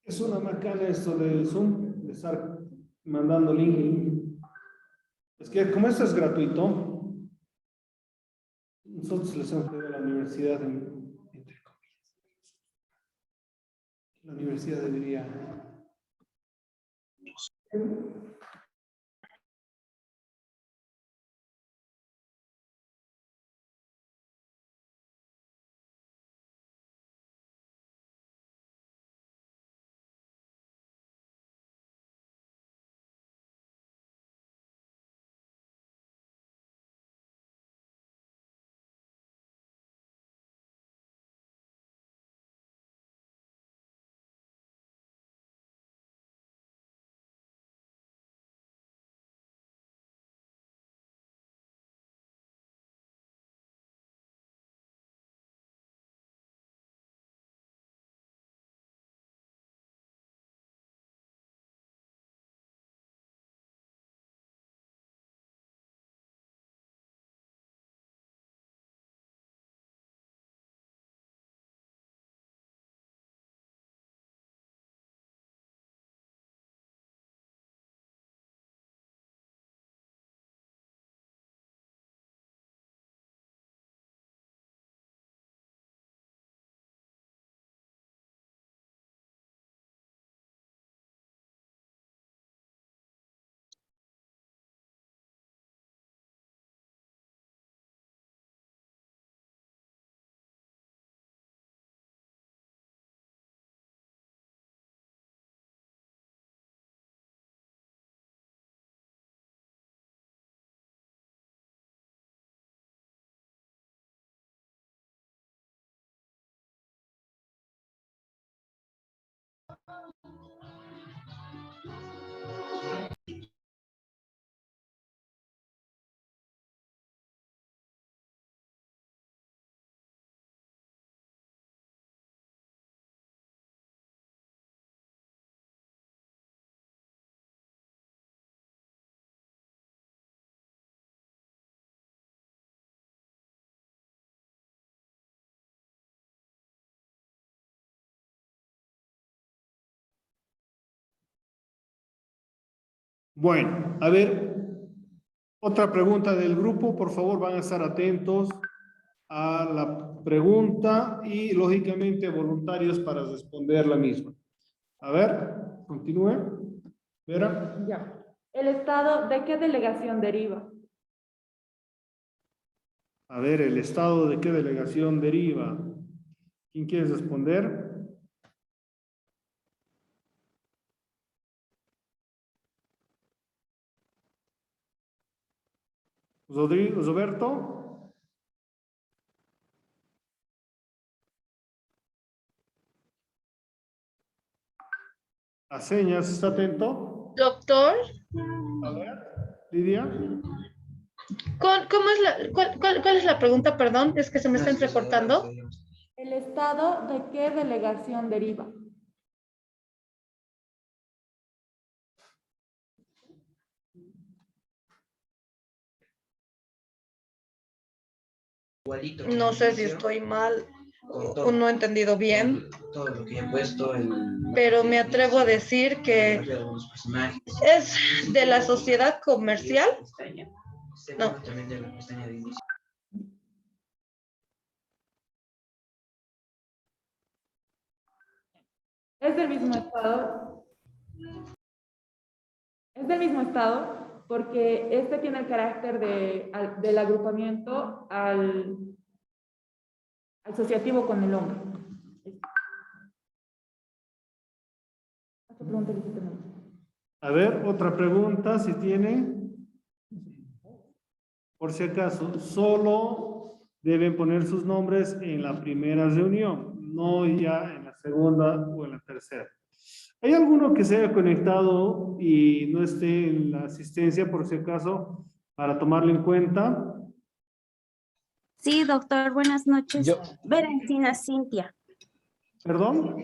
Es una macana esto de Zoom, de estar mandando link. Es que como esto es gratuito, nosotros les hemos pedido a la universidad, entre comillas, la universidad debería... Bueno, a ver, otra pregunta del grupo, por favor, van a estar atentos a la pregunta y lógicamente voluntarios para responder la misma. A ver, continúe. Vera. Ya. ¿El Estado de qué delegación deriva? A ver, ¿el Estado de qué delegación deriva? ¿Quién quiere responder? Roberto. A señas, ¿está atento? Doctor, A ver, Lidia. ¿cómo es cuál es la pregunta? Perdón, es que se me está entrecortando. ¿El Estado de qué delegación deriva? No sé si estoy mal o no he entendido bien, pero me atrevo a decir que es de la sociedad comercial. No. Es del mismo Estado. Es del mismo Estado porque este tiene el carácter del agrupamiento asociativo con el hombre. A ver, otra pregunta, si tiene. Por si acaso, solo deben poner sus nombres en la primera reunión, no ya en la segunda o en la tercera. ¿Hay alguno que se haya conectado y no esté en la asistencia, por si acaso, para tomarlo en cuenta? Sí, doctor, buenas noches. Yo. Vera Encina Cintia. ¿Perdón?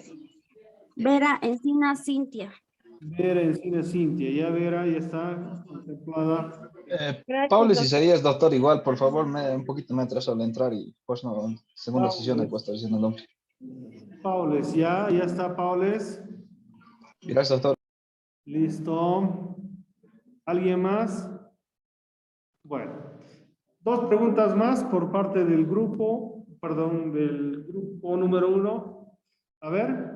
Vera Encina Cintia. Vera Encina Cintia, ya Vera, ya está contemplada. Gracias, Pablo, si doctor. serías doctor igual, por favor, un poquito me atraso al entrar y pues no, segunda sesión de estar diciendo el nombre. Paules, ya está Paules. Gracias, doctor. Listo. ¿Alguien más? Bueno, dos preguntas más por parte del grupo, perdón, del grupo número 1. A ver.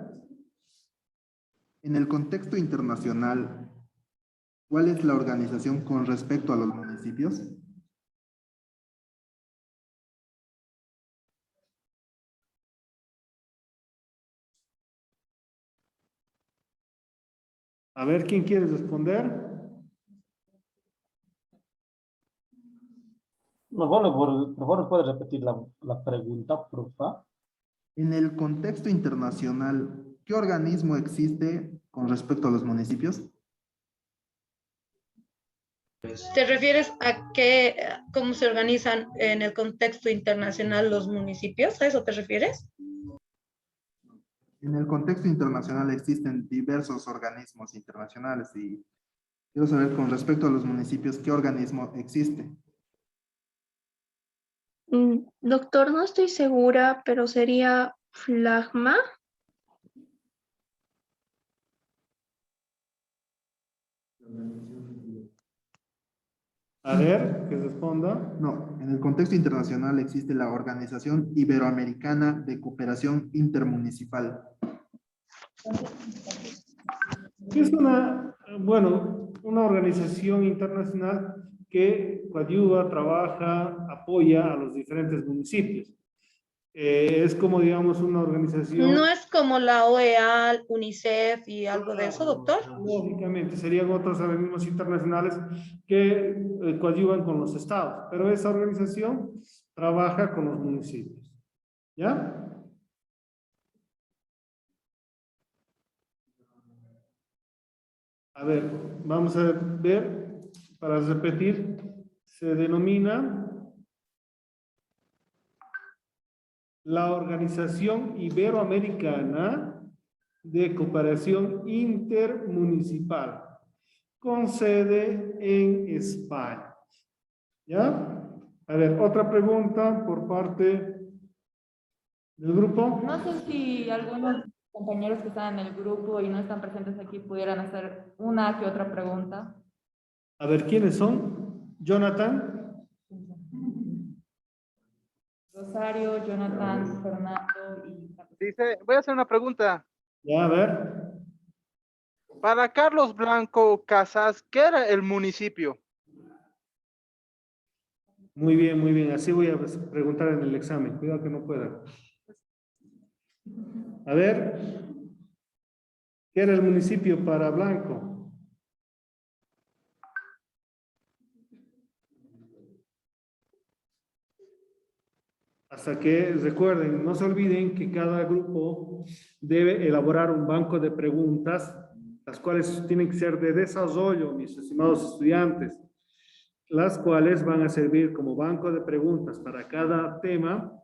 En el contexto internacional, ¿cuál es la organización con respecto a los municipios? A ver, ¿quién quiere responder? Por favor, ¿puede repetir la pregunta, por favor? En el contexto internacional, ¿qué organismo existe con respecto a los municipios? ¿Te refieres a cómo se organizan en el contexto internacional los municipios? ¿A eso te refieres? En el contexto internacional existen diversos organismos internacionales y quiero saber con respecto a los municipios, ¿qué organismo existe? Doctor, no estoy segura, pero sería Flagma. A ver, que responda. No, en el contexto internacional existe la Organización Iberoamericana de Cooperación Intermunicipal. Es una organización internacional que coadyuva, trabaja, apoya a los diferentes municipios. Es como, digamos, una organización... ¿No es como la OEA, UNICEF y algo de eso, doctor? Lógicamente, serían otros organismos internacionales que coadyuvan con los estados, pero esa organización trabaja con los municipios. ¿Ya? A ver, vamos a ver, para repetir, se denomina la Organización Iberoamericana de Cooperación Intermunicipal, con sede en España. ¿Ya? A ver, otra pregunta por parte del grupo. No sé si algunos compañeros que están en el grupo y no están presentes aquí pudieran hacer una que otra pregunta. A ver, ¿quiénes son? Jonathan. Rosario, Jonathan, Fernando y... Dice, voy a hacer una pregunta. Ya, a ver. Para Carlos Blanco Casas, ¿qué era el municipio? Muy bien, muy bien. Así voy a preguntar en el examen. Cuidado que no pueda. A ver. ¿Qué era el municipio para Blanco? Hasta que recuerden, no se olviden que cada grupo debe elaborar un banco de preguntas, las cuales tienen que ser de desarrollo, mis estimados estudiantes, las cuales van a servir como banco de preguntas para cada tema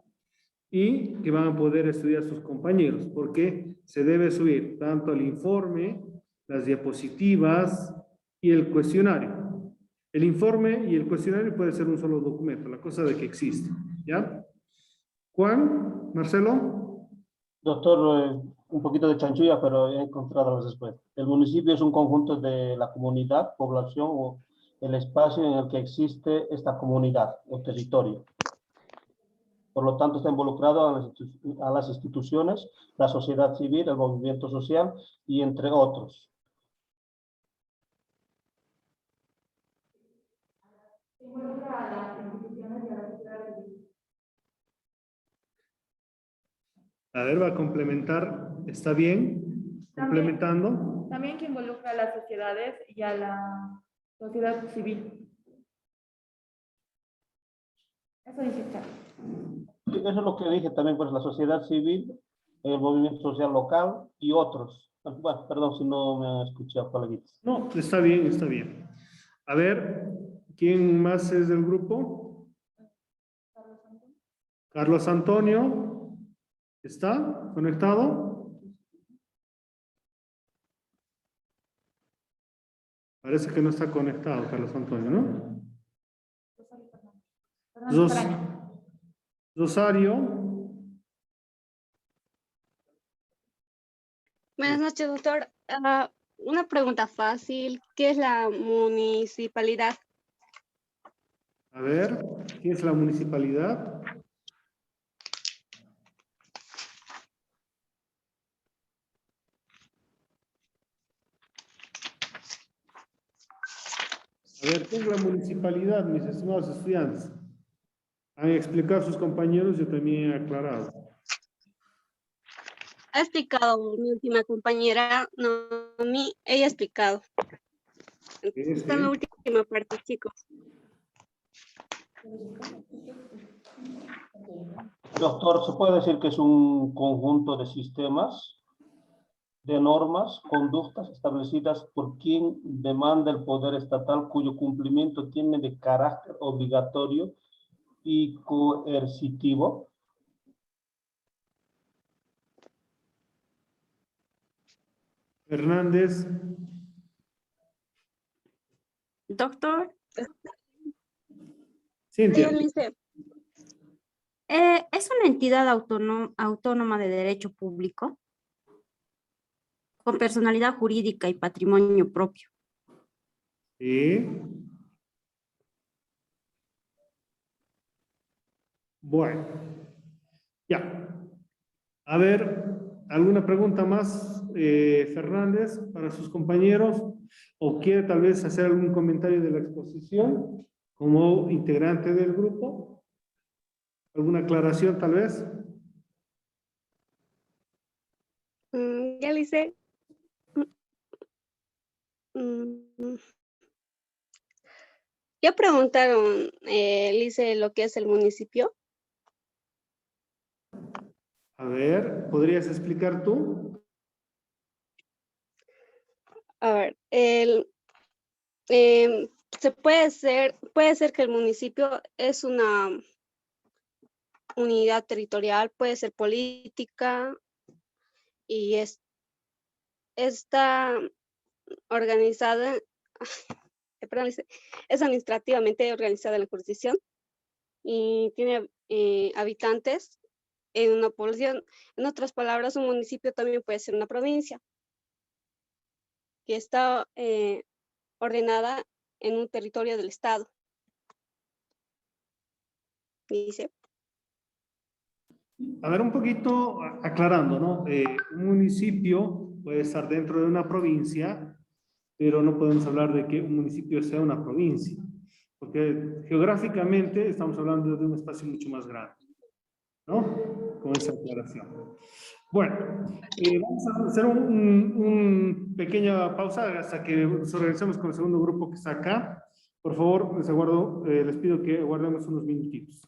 y que van a poder estudiar sus compañeros, porque se debe subir tanto el informe, las diapositivas y el cuestionario. El informe y el cuestionario puede ser un solo documento, la cosa de que existe, ¿ya? Juan, Marcelo. Doctor, un poquito de chanchulla, pero he encontrado la respuesta. El municipio es un conjunto de la comunidad, población o el espacio en el que existe esta comunidad o territorio. Por lo tanto, está involucrado a las instituciones, la sociedad civil, el movimiento social y entre otros. A ver, va a complementar. ¿Está bien? Complementando. También que involucra a las sociedades y a la sociedad civil. Eso dice acá. Eso es lo que dije también, pues la sociedad civil, el movimiento social local y otros. Bueno, perdón si no me escuché, coleguitas. No, está bien, está bien. A ver, ¿quién más es del grupo? Carlos Antonio. ¿Está conectado? Parece que no está conectado, Carlos Antonio, ¿no? Rosario. Buenas noches, doctor. Una pregunta fácil. ¿Qué es la municipalidad? A ver, ¿qué es la municipalidad? A ver, ¿qué es la municipalidad, mis estimados estudiantes? Han explicado a sus compañeros, yo también he aclarado. Ha explicado mi última compañera, Noemí, ella ha explicado. Está en la última parte, chicos. Doctor, ¿se puede decir que es un conjunto de sistemas, de normas, conductas establecidas por quien demanda el poder estatal cuyo cumplimiento tiene de carácter obligatorio y coercitivo? Hernández, Doctor, Cintia. ella dice, es una entidad autónoma de derecho público con personalidad jurídica y patrimonio propio. Sí. Bueno, ya. A ver, ¿alguna pregunta más, Fernández, para sus compañeros? ¿O quiere tal vez hacer algún comentario de la exposición como integrante del grupo? ¿Alguna aclaración tal vez? Ya le hice. Ya preguntaron, Lice, lo que es el municipio. A ver, ¿podrías explicar tú? A ver, puede ser que el municipio es una unidad territorial, puede ser política y está organizada, perdón, Lice, es administrativamente organizada en la jurisdicción y tiene habitantes en una población. En otras palabras, un municipio también puede ser una provincia que está ordenada en un territorio del estado. Dice. A ver, un poquito aclarando, ¿no? Un municipio puede estar dentro de una provincia, pero no podemos hablar de que un municipio sea una provincia, porque geográficamente estamos hablando de un espacio mucho más grande, ¿no? Con esa aclaración. Bueno, vamos a hacer un pequeña pausa hasta que nos organicemos con el segundo grupo que está acá. Por favor, les pido que guardemos unos minutitos.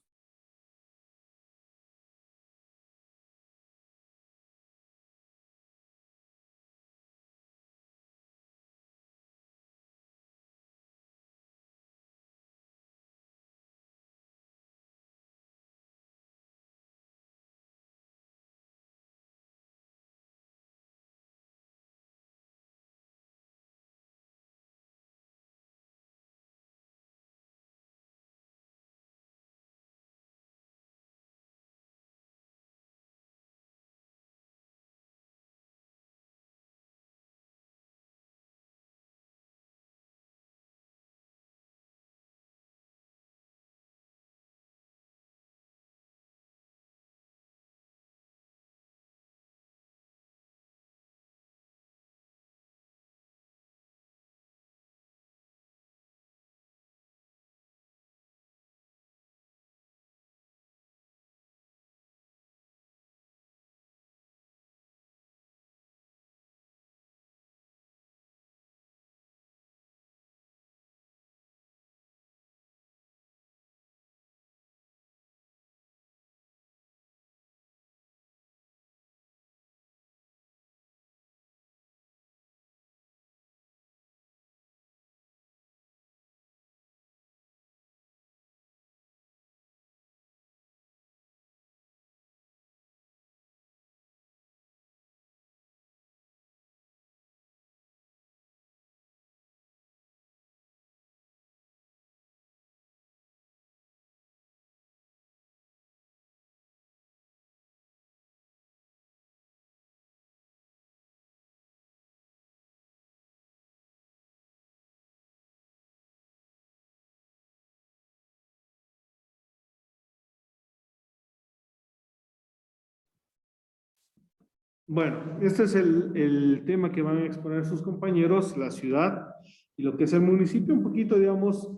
Bueno, este es el tema que van a exponer sus compañeros, la ciudad y lo que es el municipio, un poquito, digamos,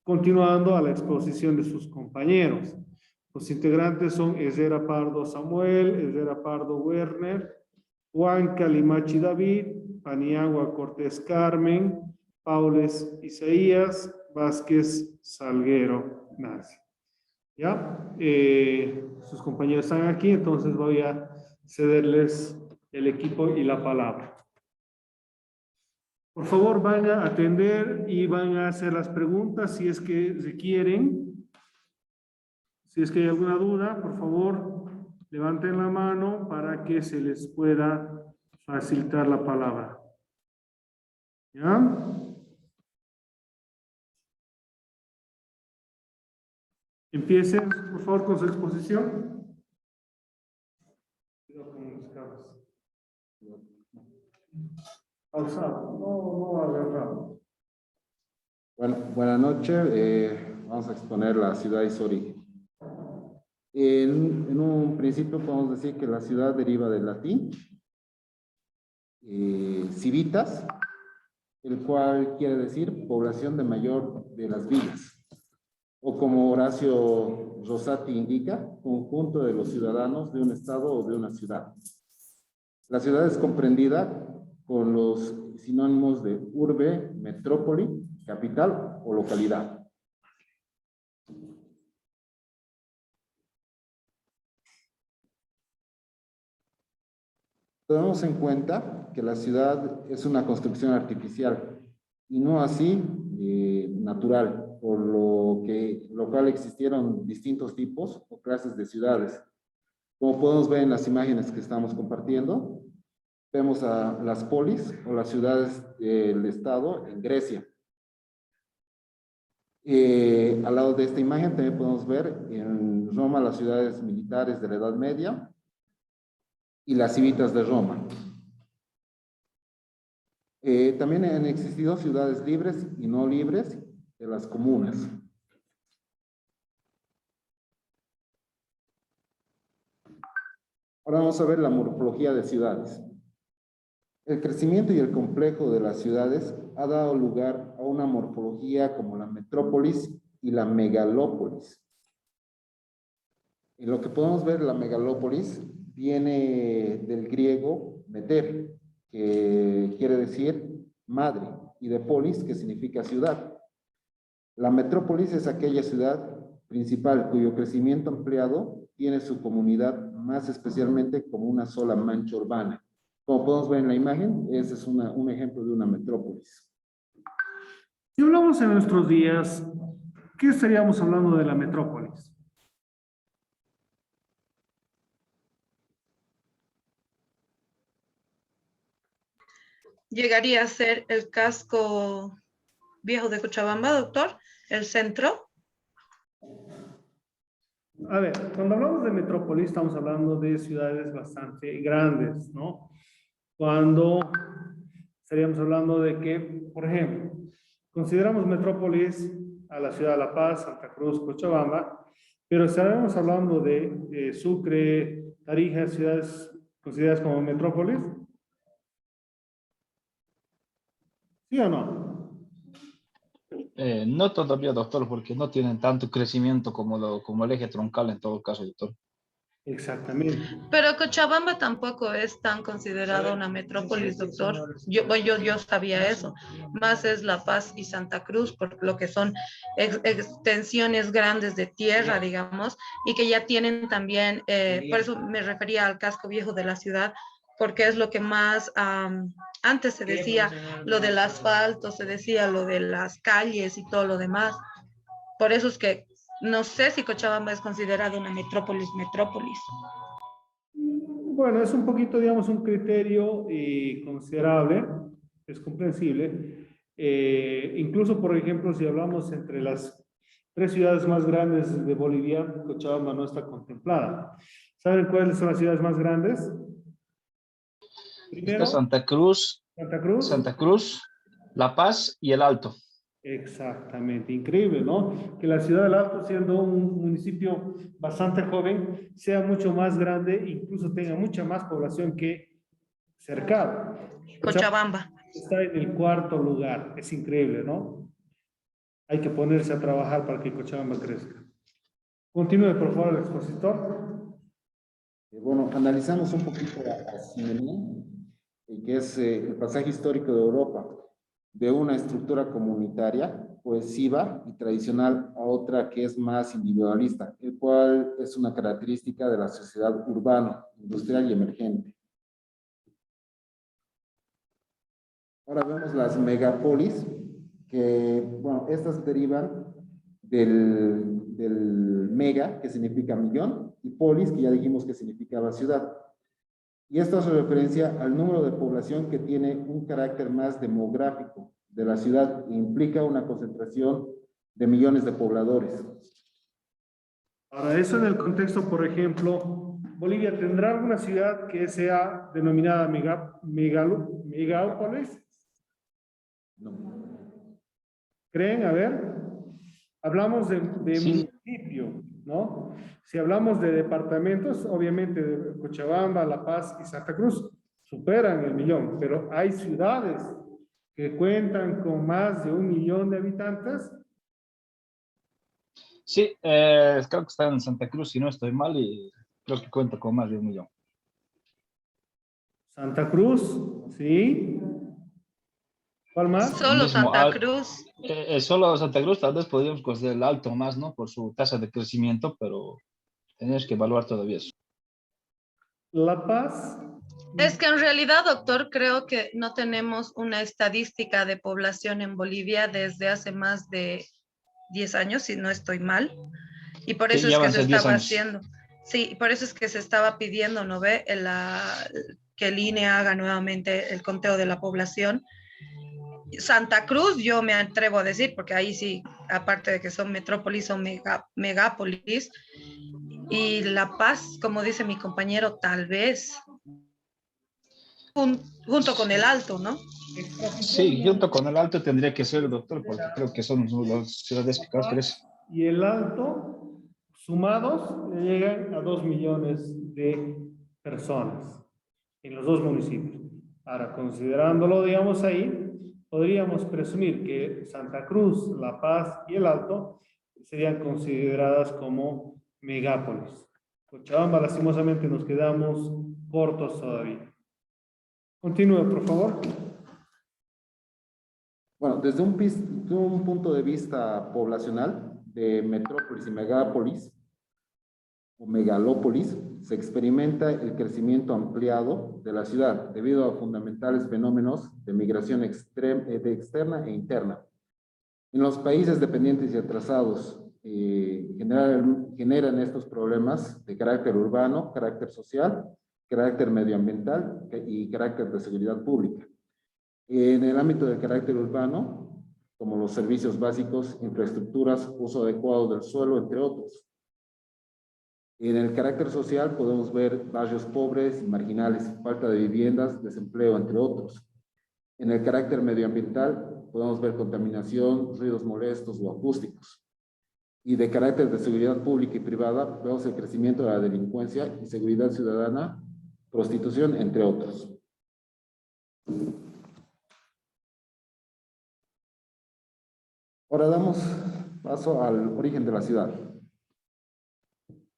continuando a la exposición de sus compañeros. Los integrantes son Ezera Pardo Samuel, Ezera Pardo Werner, Juan Calimachi David, Paniagua Cortés Carmen, Paules Isaías, Vázquez Salguero Nancy. ¿Ya? Sus compañeros están aquí, entonces voy a cederles el equipo y la palabra. Por favor, van a atender y van a hacer las preguntas si es que requieren. Si es que hay alguna duda, por favor, levanten la mano para que se les pueda facilitar la palabra. ¿Ya? Empiecen, por favor, con su exposición. Pausado, no agarrado. Bueno, buenas noches. Vamos a exponer la ciudad y su origen. En un principio podemos decir que la ciudad deriva del latín civitas, el cual quiere decir población de mayor de las villas, o como Horacio Rosati indica, conjunto de los ciudadanos de un estado o de una ciudad. La ciudad es comprendida con los sinónimos de urbe, metrópoli, capital o localidad. Tenemos en cuenta que la ciudad es una construcción artificial y no así natural, por lo cual existieron distintos tipos o clases de ciudades. Como podemos ver en las imágenes que estamos compartiendo, vemos a las polis o las ciudades del estado en Grecia. Al lado de esta imagen también podemos ver en Roma las ciudades militares de la Edad Media y las civitas de Roma. También han existido ciudades libres y no libres de las comunas. Ahora vamos a ver la morfología de ciudades. El crecimiento y el complejo de las ciudades ha dado lugar a una morfología como la metrópolis y la megalópolis. En lo que podemos ver, la megalópolis viene del griego meter, que quiere decir madre, y de polis, que significa ciudad. La metrópolis es aquella ciudad principal cuyo crecimiento ampliado tiene su comunidad más especialmente como una sola mancha urbana. Como podemos ver en la imagen, ese es un ejemplo de una metrópolis. Si hablamos en nuestros días, ¿qué estaríamos hablando de la metrópolis? Llegaría a ser el casco viejo de Cochabamba, doctor, el centro. A ver, cuando hablamos de metrópolis estamos hablando de ciudades bastante grandes, ¿no? Cuando estaríamos hablando de que, por ejemplo, consideramos metrópolis a la ciudad de La Paz, Santa Cruz, Cochabamba, pero estaríamos hablando de Sucre, Tarija, ciudades consideradas como metrópolis. ¿Sí o no? No todavía, doctor, porque no tienen tanto crecimiento como el eje troncal en todo caso, doctor. Exactamente. Pero Cochabamba tampoco es tan considerada una metrópolis, doctor. Yo sabía eso. Más es La Paz y Santa Cruz, por lo que son extensiones grandes de tierra, digamos, y que ya tienen también, por eso me refería al casco viejo de la ciudad, porque es lo que más, antes se decía lo del asfalto, se decía lo de las calles y todo lo demás. Por eso es que no sé si Cochabamba es considerada una metrópolis. Bueno, es un poquito, digamos, un criterio considerable, es comprensible. Incluso, por ejemplo, si hablamos entre las 3 ciudades más grandes de Bolivia, Cochabamba no está contemplada. ¿Saben cuáles son las ciudades más grandes? Primero, Santa Cruz, Santa Cruz, Santa Cruz, La Paz y El Alto. Exactamente, increíble, ¿no? Que la ciudad del Alto, siendo un municipio bastante joven, sea mucho más grande, incluso tenga mucha más población que Cercado. Cochabamba. Está en el cuarto lugar, es increíble, ¿no? Hay que ponerse a trabajar para que Cochabamba crezca. Continúe, por favor, el expositor. Bueno, analizamos un poquito a Simené, que es el pasaje histórico de Europa, de una estructura comunitaria, cohesiva y tradicional a otra que es más individualista, el cual es una característica de la sociedad urbana, industrial y emergente. Ahora vemos las megapolis, que, bueno, estas derivan del mega, que significa millón, y polis, que ya dijimos que significaba ciudad. Y esto hace referencia al número de población que tiene un carácter más demográfico de la ciudad e implica una concentración de millones de pobladores. Ahora, eso en el contexto, por ejemplo, Bolivia tendrá alguna ciudad que sea denominada megápolis. No. ¿Creen? A ver, hablamos de Sí. municipio, ¿no? Si hablamos de departamentos, obviamente de Cochabamba, La Paz y Santa Cruz superan el millón, pero hay ciudades que cuentan con más de 1 millón de habitantes. Sí, creo que está en Santa Cruz, si no estoy mal, y creo que cuenta con más de 1 millón. Santa Cruz, ¿sí? ¿Cuál más? Solo Mismo, Santa Cruz. solo Santa Cruz tal vez podríamos considerar el alto más, ¿no? Por su tasa de crecimiento, pero tenemos que evaluar todavía eso. La Paz. Es que en realidad, doctor, creo que no tenemos una estadística de población en Bolivia desde hace más de 10 años, si no estoy mal. Y por Sí, eso ya es que van a se ser 10 estaba años. haciendo. Sí, por eso es que se estaba pidiendo, ¿no ve? Que el INE haga nuevamente el conteo de la población. Santa Cruz, yo me atrevo a decir, porque ahí sí, aparte de que son metrópolis, son megápolis. Y La Paz, como dice mi compañero, tal vez junto con el Alto, ¿no? Sí, junto con el alto tendría que ser, doctor, porque creo que son las ciudades que más crecen. Y el Alto, sumados, llegan a 2 millones de personas en los dos municipios. Ahora, considerándolo, digamos, ahí, podríamos presumir que Santa Cruz, La Paz y el Alto serían consideradas como megápolis. Cochabamba, lastimosamente, nos quedamos cortos todavía. Continúe, por favor. Bueno, desde un punto de vista poblacional, de metrópolis y megápolis, o megalópolis, se experimenta el crecimiento ampliado de la ciudad debido a fundamentales fenómenos de migración externa e interna. En los países dependientes y atrasados generan estos problemas de carácter urbano, carácter social, carácter medioambiental y carácter de seguridad pública. En el ámbito del carácter urbano, como los servicios básicos, infraestructuras, uso adecuado del suelo, entre otros. En el carácter social podemos ver barrios pobres y marginales, falta de viviendas, desempleo, entre otros. En el carácter medioambiental podemos ver contaminación, ruidos molestos o acústicos. Y de carácter de seguridad pública y privada vemos el crecimiento de la delincuencia, inseguridad ciudadana, prostitución, entre otros. Ahora damos paso al origen de la ciudad.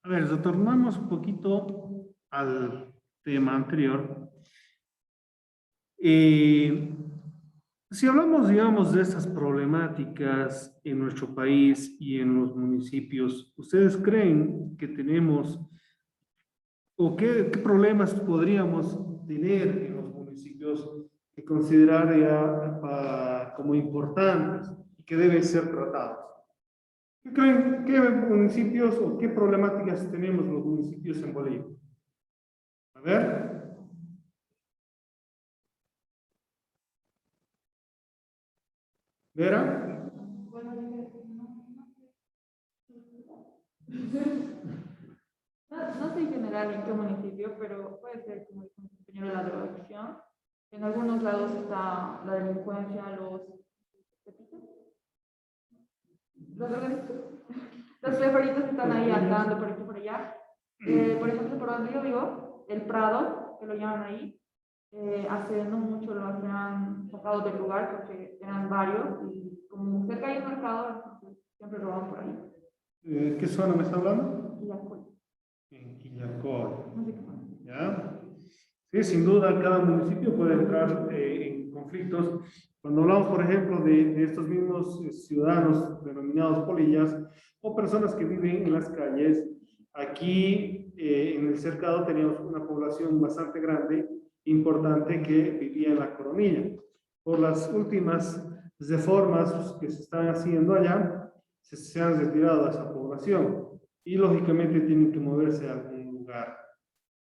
A ver, retornamos un poquito al tema anterior. Si hablamos, digamos, de estas problemáticas en nuestro país y en los municipios, ¿ustedes creen que tenemos o qué problemas podríamos tener en los municipios que considerar ya como importantes y que deben ser tratados? ¿Qué creen? ¿Qué municipios o qué problemáticas tenemos los municipios en Bolivia? A ver. ¿Vera? No sé en general en qué municipio, pero puede ser como dijo mi compañero de la drogadicción. En algunos lados está la delincuencia, los... Los frijolitos están ahí andando por aquí por allá. Por ejemplo, por donde yo vivo, el Prado, que lo llaman ahí, hace no mucho lo habían sacado del lugar porque eran varios y como cerca hay un mercado, entonces siempre lo van por ahí. ¿Qué zona me está hablando? Quillacollo. En Quillacollo. No sé qué más. ¿Ya? Sí, sin duda, cada municipio puede entrar en conflictos. Cuando hablamos, por ejemplo, de estos mismos ciudadanos denominados polillas o personas que viven en las calles, aquí en el cercado teníamos una población bastante grande, importante, que vivía en la Coronilla. Por las últimas reformas que se están haciendo allá, se han retirado a esa población y lógicamente tienen que moverse a algún lugar.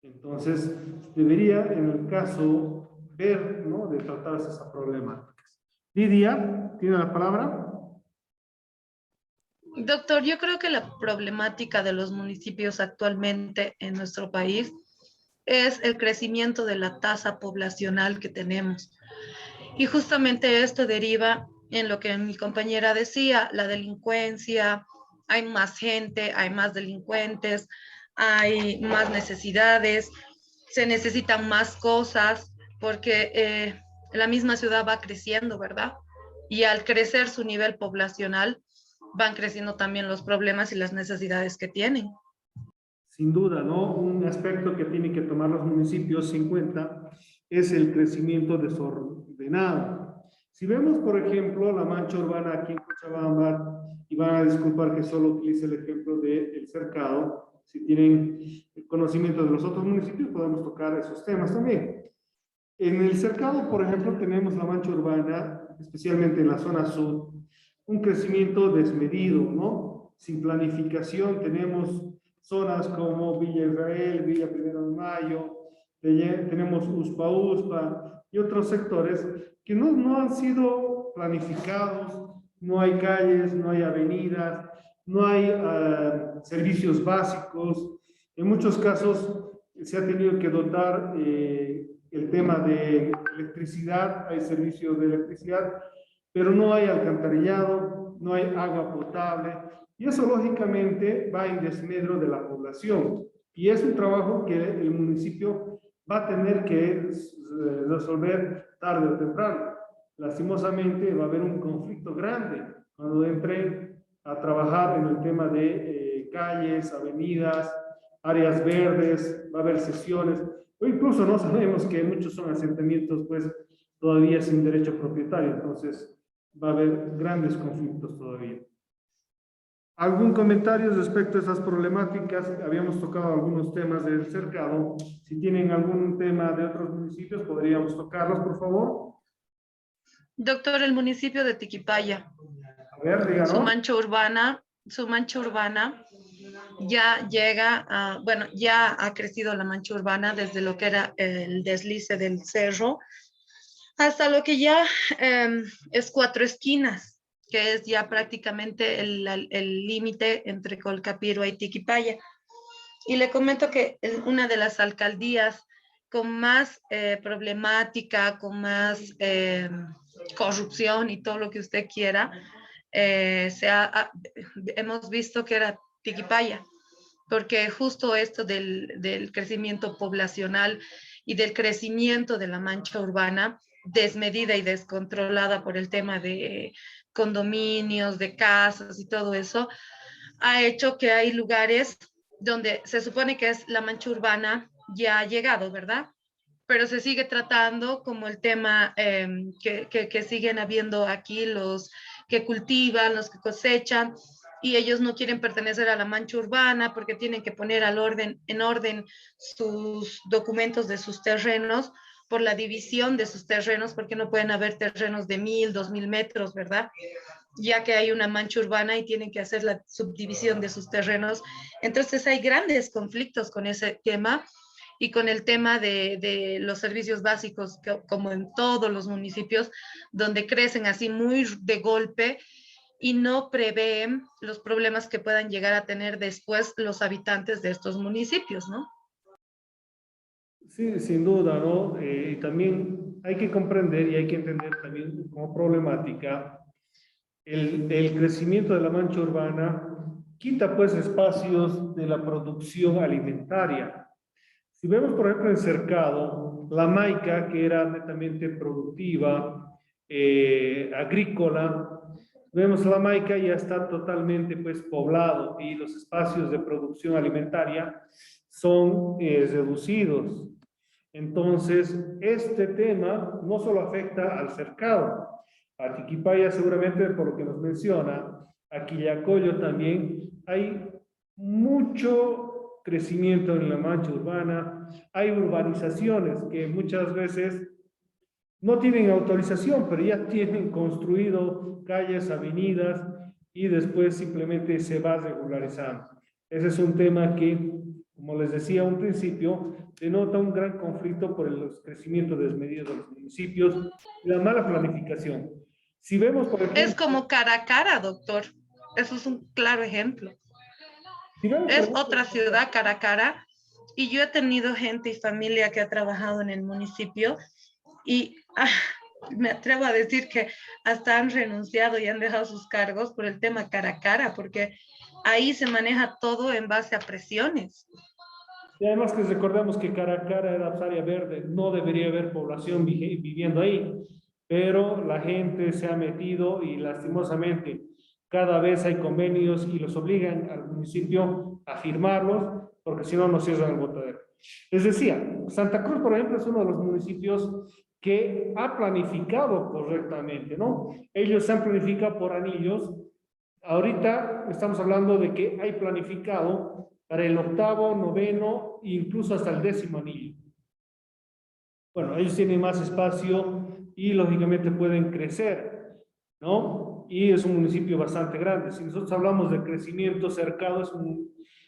Entonces, debería, en el caso, ver, ¿no?, de tratarse esa problemática. Lidia, ¿tiene la palabra? Doctor, yo creo que la problemática de los municipios actualmente en nuestro país es el crecimiento de la tasa poblacional que tenemos. Y justamente esto deriva en lo que mi compañera decía, la delincuencia, hay más gente, hay más delincuentes, hay más necesidades, se necesitan más cosas porque la misma ciudad va creciendo, ¿verdad? Y al crecer su nivel poblacional, van creciendo también los problemas y las necesidades que tienen. Sin duda, ¿no? Un aspecto que tienen que tomar los municipios en cuenta es el crecimiento desordenado. Si vemos, por ejemplo, la mancha urbana aquí en Cochabamba, y van a disculpar que solo utilice el ejemplo del cercado, si tienen conocimiento de los otros municipios, podemos tocar esos temas también. En el cercado, por ejemplo, tenemos la mancha urbana, especialmente en la zona sur, un crecimiento desmedido, ¿no? Sin planificación. Tenemos zonas como Villa Israel, Villa Primero de Mayo, tenemos Uspa y otros sectores que no han sido planificados, no hay calles, no hay avenidas, no hay servicios básicos. En muchos casos se ha tenido que dotar el tema de electricidad, hay servicios de electricidad, pero no hay alcantarillado, no hay agua potable, y eso lógicamente va en desmedro de la población, y es un trabajo que el municipio va a tener que resolver tarde o temprano. Lastimosamente va a haber un conflicto grande cuando entren a trabajar en el tema de calles, avenidas, áreas verdes, va a haber sesiones, o incluso no sabemos que muchos son asentamientos pues todavía sin derecho propietario, entonces va a haber grandes conflictos todavía. ¿Algún comentario respecto a esas problemáticas? Habíamos tocado algunos temas del cercado. Si tienen algún tema de otros municipios, podríamos tocarlos, por favor. Doctor, el municipio de Tiquipaya, A ver, díganos. su mancha urbana ya llega a, bueno, ya ha crecido la mancha urbana desde lo que era el deslice del cerro hasta lo que ya es Cuatro Esquinas, que es ya prácticamente el límite entre Colcapirua y Tiquipaya. Y le comento que es una de las alcaldías con más problemática, con más corrupción y todo lo que usted quiera, hemos visto que era Tiquipaya, porque justo esto del crecimiento poblacional y del crecimiento de la mancha urbana desmedida y descontrolada por el tema de condominios, de casas y todo eso, ha hecho que hay lugares donde se supone que es la mancha urbana ya ha llegado, ¿verdad? Pero se sigue tratando como el tema que siguen habiendo aquí los que cultivan, los que cosechan, y ellos no quieren pertenecer a la mancha urbana porque tienen que poner en orden sus documentos de sus terrenos por la división de sus terrenos, porque no pueden haber terrenos de 1000, 2000 metros, ¿verdad? Ya que hay una mancha urbana y tienen que hacer la subdivisión de sus terrenos. Entonces hay grandes conflictos con ese tema y con el tema de los servicios básicos, como en todos los municipios, donde crecen así muy de golpe y no prevén los problemas que puedan llegar a tener después los habitantes de estos municipios, ¿no? Sí, sin duda, ¿no? Y también hay que comprender y hay que entender también como problemática el crecimiento de la mancha urbana quita pues espacios de la producción alimentaria. Si vemos, por ejemplo, en Cercado, la Maica, que era netamente productiva, agrícola, vemos la Maica ya está totalmente pues poblado y los espacios de producción alimentaria son reducidos. Entonces, este tema no solo afecta al Cercado, a Tiquipaya seguramente por lo que nos menciona, a Quillacollo también, hay mucho crecimiento en la mancha urbana, hay urbanizaciones que muchas veces no tienen autorización, pero ya tienen construido calles, avenidas y después simplemente se va regularizando. Ese es un tema que, como les decía a un principio, denota un gran conflicto por el crecimiento desmedido de los municipios y la mala planificación. Si vemos, por ejemplo, Es como Caracara, doctor. Eso es un claro ejemplo. si vemos, por Es ejemplo, otra ciudad, Caracara, y yo he tenido gente y familia que ha trabajado en el municipio y me atrevo a decir que hasta han renunciado y han dejado sus cargos por el tema Caracara, porque ahí se maneja todo en base a presiones. y además que recordemos que Caracara era área verde, no debería haber población viviendo ahí, pero la gente se ha metido y lastimosamente cada vez hay convenios y los obligan al municipio a firmarlos, porque si no, no cierran el botadero. Les decía, Santa Cruz, por ejemplo, es uno de los municipios que ha planificado correctamente, ¿no? Ellos se han planificado por anillos. Ahorita estamos hablando de que hay planificado para el 8º, 9º e incluso hasta el 10º anillo. Bueno, ellos tienen más espacio y lógicamente pueden crecer, ¿no? Y es un municipio bastante grande. Si nosotros hablamos de crecimiento cercado,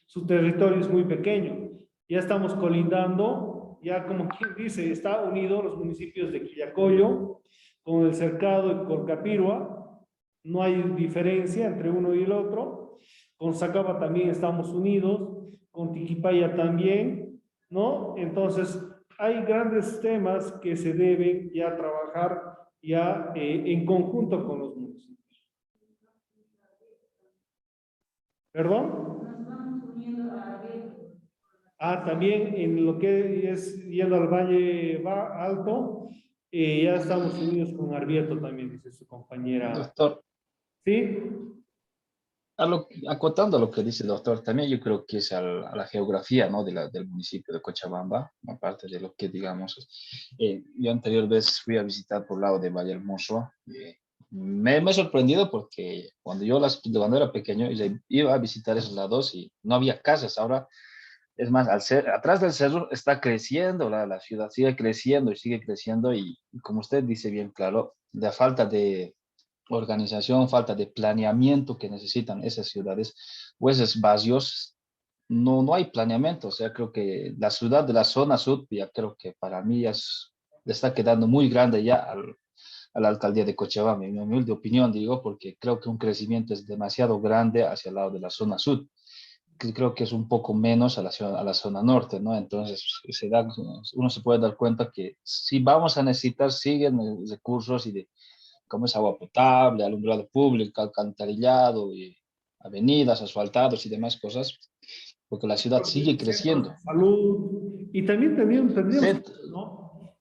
su territorio es muy pequeño. Ya estamos colindando, ya como quien dice, está unido los municipios de Quillacollo con el Cercado y Colcapirua. No hay diferencia entre uno y el otro. Con Sacaba también estamos unidos, con Tiquipaya también, ¿no? Entonces, hay grandes temas que se deben ya trabajar ya en conjunto con los municipios. ¿Perdón? También en lo que es yendo al Valle Alto, ya estamos unidos con Arbieto también, dice su compañera. Doctor, ¿Sí? acotando lo que dice el doctor, también yo creo que es a la geografía, ¿no? del municipio de Cochabamba, aparte de lo que digamos. Yo anterior vez fui a visitar por el lado de Valle Hermoso. Me he sorprendido porque cuando cuando era pequeño iba a visitar esos lados y no había casas. Ahora, es más, atrás del cerro está creciendo, la ciudad sigue creciendo y sigue creciendo y como usted dice bien claro, la falta de organización, falta de planeamiento que necesitan esas ciudades o esos barrios, no hay planeamiento. O sea, creo que la ciudad de la zona sur, ya creo que para mí le está quedando muy grande ya a la alcaldía de Cochabamba, en mi humilde opinión, digo, porque creo que un crecimiento es demasiado grande hacia el lado de la zona sur, que creo que es un poco menos a la zona norte, ¿no? Entonces, uno se puede dar cuenta que si vamos a necesitar, siguen recursos como es agua potable, alumbrado público, alcantarillado, y avenidas, asfaltados y demás cosas, porque la ciudad sigue creciendo. Salud, y también tendríamos, Sí. ¿no?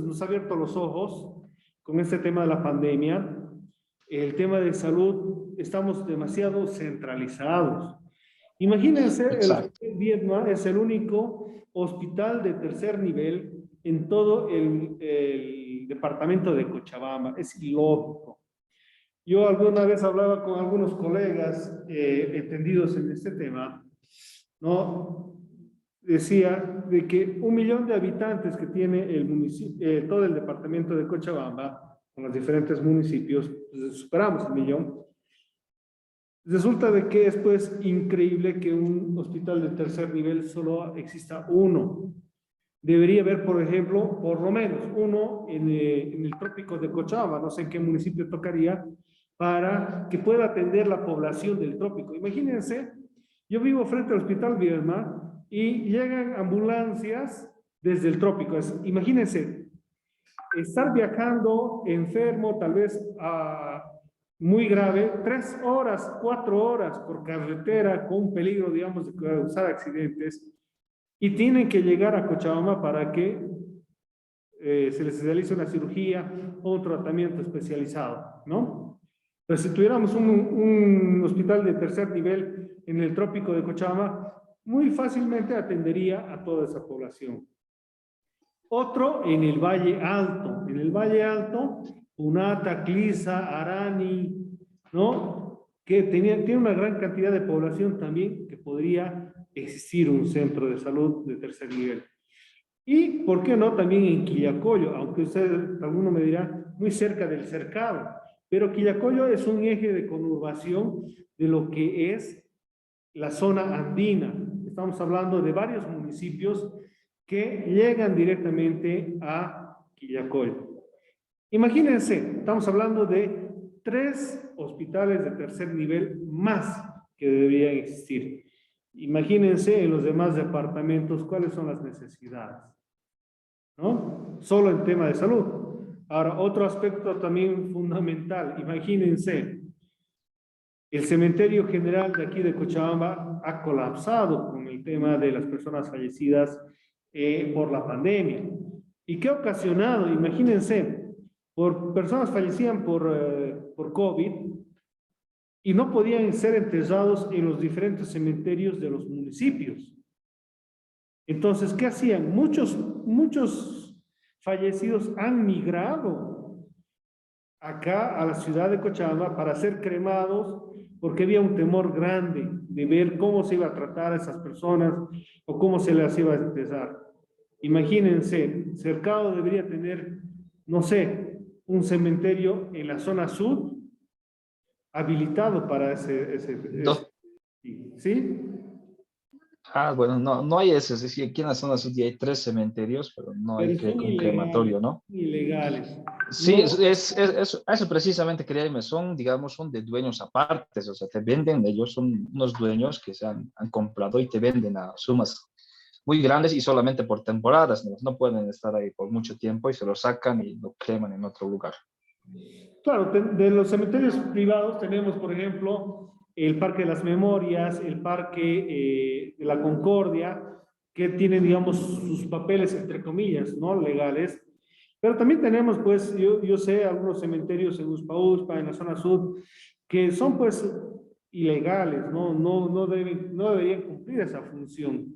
Nos ha abierto los ojos con este tema de la pandemia. El tema de salud, estamos demasiado centralizados. Imagínense, el Viedma es el único hospital de tercer nivel en todo el departamento de Cochabamba. Es ilógico. Yo alguna vez hablaba con algunos colegas entendidos en este tema, ¿no? Decía de que 1 millón de habitantes que tiene el municipio, todo el departamento de Cochabamba, con los diferentes municipios, pues superamos el 1 millón. Resulta de que es pues increíble que un hospital de tercer nivel solo exista uno. Debería haber, por ejemplo, por lo menos uno en el trópico de Cochabamba, no sé en qué municipio tocaría, para que pueda atender la población del trópico. Imagínense, yo vivo frente al Hospital Viedma y llegan ambulancias desde el trópico. Imagínense, estar viajando enfermo, tal vez muy grave, 3 horas, 4 horas por carretera con peligro, digamos, de causar accidentes, y tienen que llegar a Cochabamba para que se les realice una cirugía o un tratamiento especializado, ¿no? Pero si tuviéramos un hospital de tercer nivel en el trópico de Cochabamba, muy fácilmente atendería a toda esa población. Otro en el Valle Alto. En el Valle Alto, Punata, Clisa, Arani, ¿no? Que tiene una gran cantidad de población también que podría existir un centro de salud de tercer nivel. Y, ¿por qué no? También en Quillacollo, aunque usted, alguno me dirá, muy cerca del Cercado. Pero Quillacollo es un eje de conurbación de lo que es la zona andina. Estamos hablando de varios municipios que llegan directamente a Quillacollo. Imagínense, estamos hablando de 3 hospitales de tercer nivel más que deberían existir. Imagínense en los demás departamentos cuáles son las necesidades, ¿no? Solo en tema de salud. Ahora, otro aspecto también fundamental, imagínense, el cementerio general de aquí de Cochabamba ha colapsado con el tema de las personas fallecidas por la pandemia. ¿Y qué ha ocasionado? Imagínense, personas fallecían por COVID y no podían ser enterrados en los diferentes cementerios de los municipios. Entonces, ¿qué hacían? Muchos fallecidos han migrado acá a la ciudad de Cochabamba para ser cremados porque había un temor grande de ver cómo se iba a tratar a esas personas o cómo se las iba a enterrar. Imagínense, Cercado debería tener, no sé, un cementerio en la zona sur habilitado para ¿sí? Bueno, no hay ese, es decir, aquí en la zona sur ya hay 3 cementerios, pero no hay Pero son un crematorio, ¿no? ilegales. Sí, No, eso precisamente quería irme, digamos, son de dueños apartes, o sea, te venden, ellos son unos dueños que se han comprado y te venden a sumas muy grandes y solamente por temporadas, no pueden estar ahí por mucho tiempo y se lo sacan y lo creman en otro lugar. claro, de los cementerios privados tenemos, por ejemplo, el Parque de las Memorias, el Parque de la Concordia, que tienen, digamos, sus papeles, entre comillas, ¿no? Legales. Pero también tenemos, pues, yo sé, algunos cementerios en Uspa, en la zona sur, que son, pues, ilegales, no deberían cumplir esa función.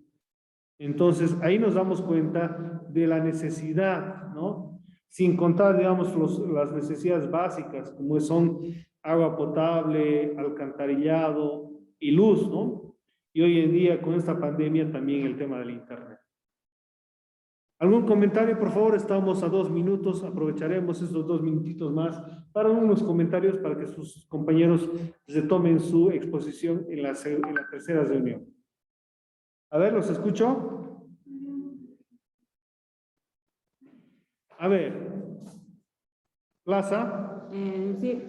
Entonces, ahí nos damos cuenta de la necesidad, ¿no? Sin contar, digamos, las necesidades básicas, como son agua potable, alcantarillado y luz, ¿no? Y hoy en día, con esta pandemia, también el tema del Internet. ¿Algún comentario, por favor? Estamos a 2 minutos, aprovecharemos estos 2 minutitos más para unos comentarios para que sus compañeros retomen su exposición en la tercera reunión. A ver, ¿los escucho? A ver. Plaza. Sí.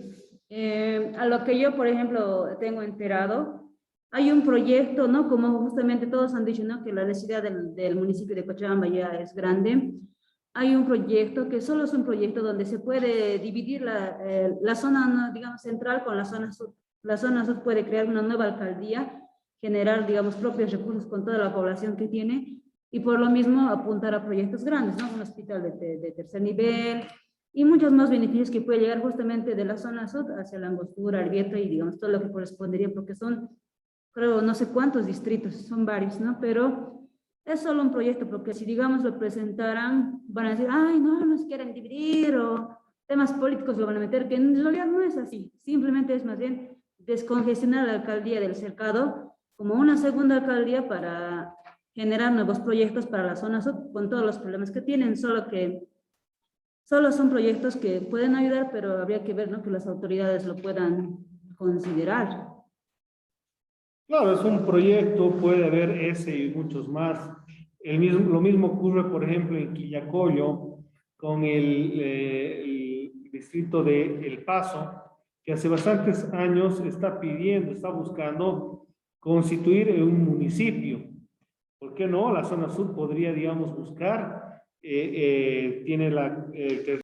A lo que yo, por ejemplo, tengo enterado, hay un proyecto, ¿no? Como justamente todos han dicho, ¿no? Que la necesidad del municipio de Cochabamba ya es grande. Hay un proyecto que solo es un proyecto donde se puede dividir la zona, digamos, central con la zona sur. La zona sur puede crear una nueva alcaldía, generar, digamos, propios recursos con toda la población que tiene y por lo mismo apuntar a proyectos grandes, ¿no? Un hospital de tercer nivel y muchos más beneficios que puede llegar justamente de la zona sur hacia la Angostura, Albieta y, digamos, todo lo que correspondería, porque son, creo, no sé cuántos distritos, son varios, ¿no? Pero es solo un proyecto, porque si, digamos, lo presentaran, van a decir, ay, no nos quieren dividir, o temas políticos lo van a meter, que en realidad no es así. Simplemente es más bien descongestionar la alcaldía del Cercado como una segunda alcaldía para generar nuevos proyectos para la zona sur, con todos los problemas que tienen, solo son proyectos que pueden ayudar, pero habría que ver, ¿no? Que las autoridades lo puedan considerar. Claro, es un proyecto, puede haber ese y muchos más. Lo mismo ocurre, por ejemplo, en Quillacollo, con el distrito de El Paso, que hace bastantes años está buscando constituir un municipio. ¿Por qué no? La zona sur podría, digamos, buscar tiene que